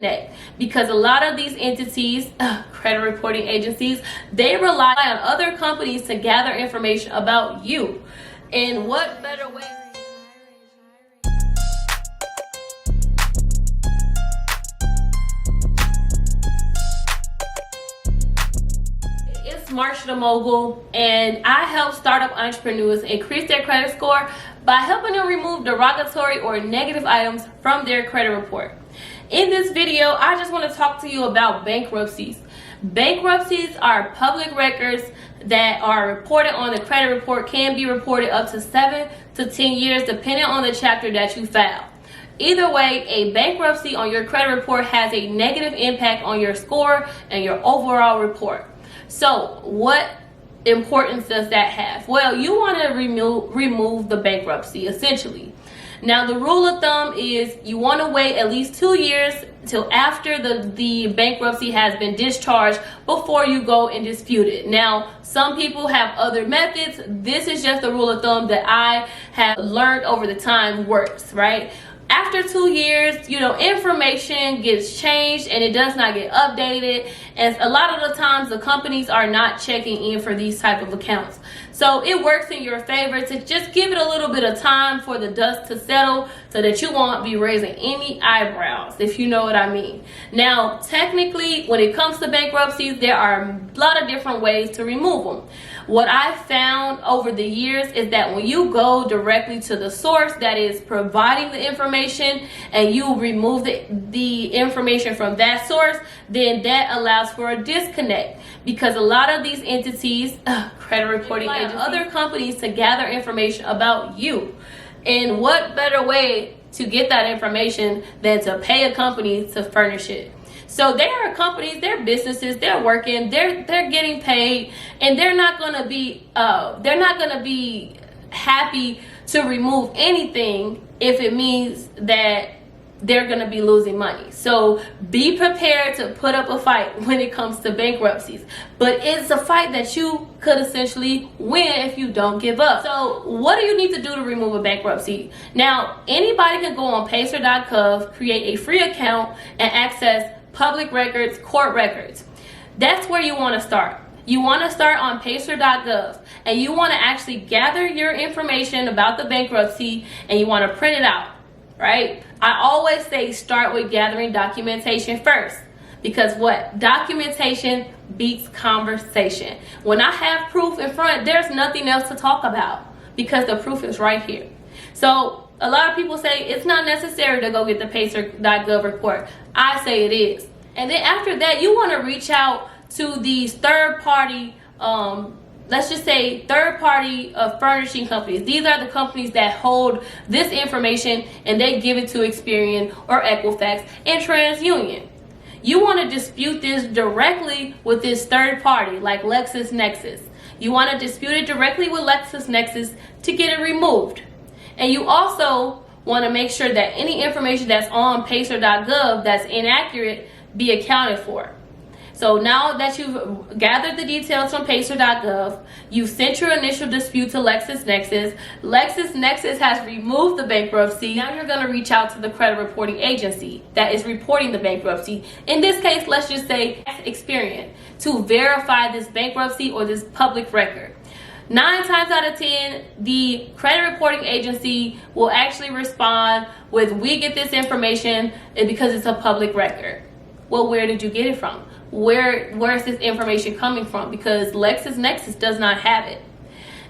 because a lot of these entities, credit reporting agencies, they rely on other companies to gather information about you. And what better way? It's Marsha the Mogul, and I help startup entrepreneurs increase their credit score by helping them remove derogatory or negative items from their credit report. In this video, I just want to talk to you about bankruptcies. Bankruptcies are public records that are reported on the credit report, can be reported up to 7 to 10 years depending on the chapter that you file. Either way, a bankruptcy on your credit report has a negative impact on your score and your overall report. So what importance does that have? Well, you want to remove the bankruptcy essentially. Now, the rule of thumb is you want to wait at least 2 years till after the bankruptcy has been discharged before you go and dispute it. Now, some people have other methods. This is just the rule of thumb that I have learned over the time works, right? After 2 years, information gets changed and it does not get updated. And a lot of the times the companies are not checking in for these type of accounts. So it works in your favor to just give it a little bit of time for the dust to settle so that you won't be raising any eyebrows, if you know what I mean. Now, technically, when it comes to bankruptcies, there are a lot of different ways to remove them. What I found over the years is that when you go directly to the source that is providing the information and you remove the information from that source, then that allows for a disconnect, because a lot of these entities, credit reporting agencies, other companies to gather information about you. And what better way to get that information than to pay a company to furnish it? So there are companies, they're businesses, they're working, they're getting paid, and they're not gonna be happy to remove anything if it means that they're gonna be losing money. So be prepared to put up a fight when it comes to bankruptcies. But it's a fight that you could essentially win if you don't give up. So what do you need to do to remove a bankruptcy? Now, anybody can go on pacer.gov, create a free account, and access public records, court records. That's where you want to start. You want to start on pacer.gov, and you want to actually gather your information about the bankruptcy and you want to print it out, right? I always say start with gathering documentation first, because what? Documentation beats conversation. When I have proof in front, there's nothing else to talk about because the proof is right here. So a lot of people say it's not necessary to go get the pacer.gov report. I say it is. And then after that, you want to reach out to these third-party, let's just say third-party furnishing companies. These are the companies that hold this information and they give it to Experian or Equifax and TransUnion. You want to dispute this directly with this third party like LexisNexis. You want to dispute it directly with LexisNexis to get it removed. And you also want to make sure that any information that's on pacer.gov that's inaccurate be accounted for. So now that you've gathered the details from pacer.gov, you've sent your initial dispute to LexisNexis. LexisNexis has removed the bankruptcy. Now you're going to reach out to the credit reporting agency that is reporting the bankruptcy. In this case, let's just say Experian, to verify this bankruptcy or this public record. 9 times out of 10, the credit reporting agency will actually respond with, we get this information because it's a public record. Well, where did you get it from? Where's this information coming from? Because LexisNexis does not have it.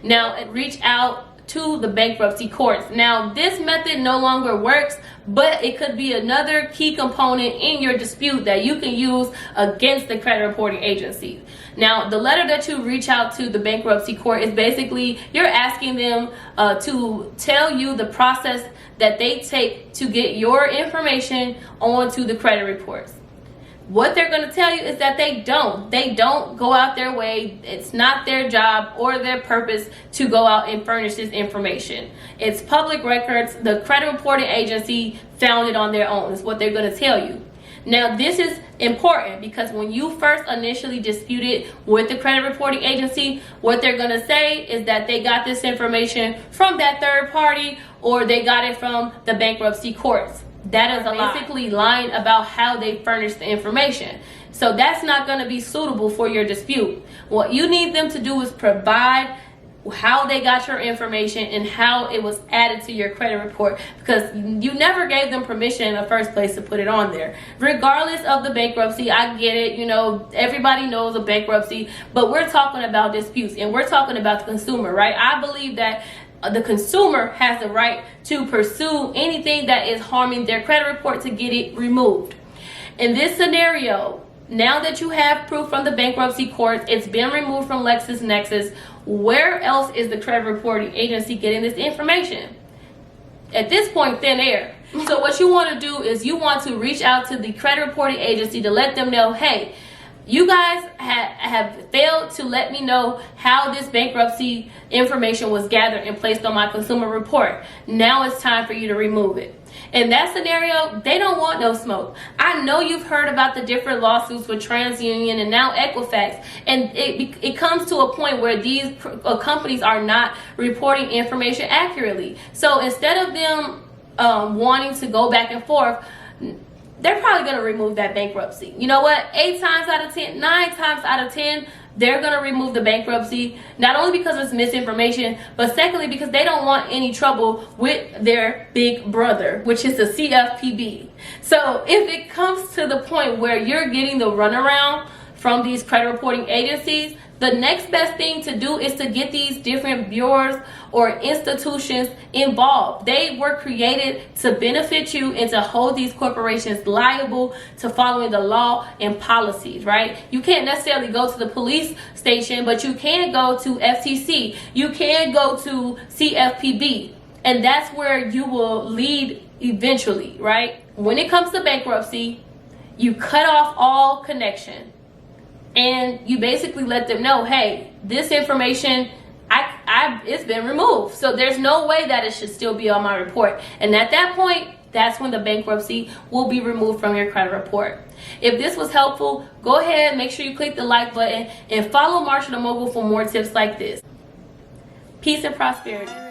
Now, reach out to the bankruptcy courts. Now, this method no longer works, but it could be another key component in your dispute that you can use against the credit reporting agency. Now, the letter that you reach out to the bankruptcy court is basically you're asking them to tell you the process that they take to get your information onto the credit reports. What they're going to tell you is that they don't go out their way. It's not their job or their purpose to go out and furnish this information. It's public records. The credit reporting agency found it on their own, is what they're going to tell you. Now, this is important because when you first initially dispute it with the credit reporting agency, what they're going to say is that they got this information from that third party or they got it from the bankruptcy courts. that is basically lying about how they furnished the information. So that's not going to be suitable for your dispute. What you need them to do is provide how they got your information and how it was added to your credit report, because you never gave them permission in the first place to put it on there. Regardless of the bankruptcy, I get it, you know, everybody knows a bankruptcy, but we're talking about disputes and we're talking about the consumer, right? I believe that the consumer has the right to pursue anything that is harming their credit report to get it removed. In this scenario, now that you have proof from the bankruptcy court, it's been removed from LexisNexis, where else is the credit reporting agency getting this information? At this point, thin air. So what you want to do is you want to reach out to the credit reporting agency to let them know, hey, you guys have failed to let me know how this bankruptcy information was gathered and placed on my consumer report. Now it's time for you to remove it. In that scenario, they don't want no smoke. I know you've heard about the different lawsuits with TransUnion and now Equifax, and it comes to a point where these companies are not reporting information accurately. So instead of them wanting to go back and forth, they're probably going to remove that bankruptcy. You know what? 8 times out of 10, 9 times out of 10, they're going to remove the bankruptcy, not only because it's misinformation, but secondly because they don't want any trouble with their big brother, which is the CFPB. So if it comes to the point where you're getting the runaround from these credit reporting agencies, the next best thing to do is to get these different bureaus or institutions involved. They were created to benefit you and to hold these corporations liable to following the law and policies, right? You can't necessarily go to the police station, but you can go to FTC. You can go to CFPB. And that's where you will lead eventually, right? When it comes to bankruptcy, you cut off all connection. And you basically let them know, hey, this information, it's been removed. So there's no way that it should still be on my report. And at that point, that's when the bankruptcy will be removed from your credit report. If this was helpful, go ahead, make sure you click the like button and follow Marsha the Mogul for more tips like this. Peace and prosperity.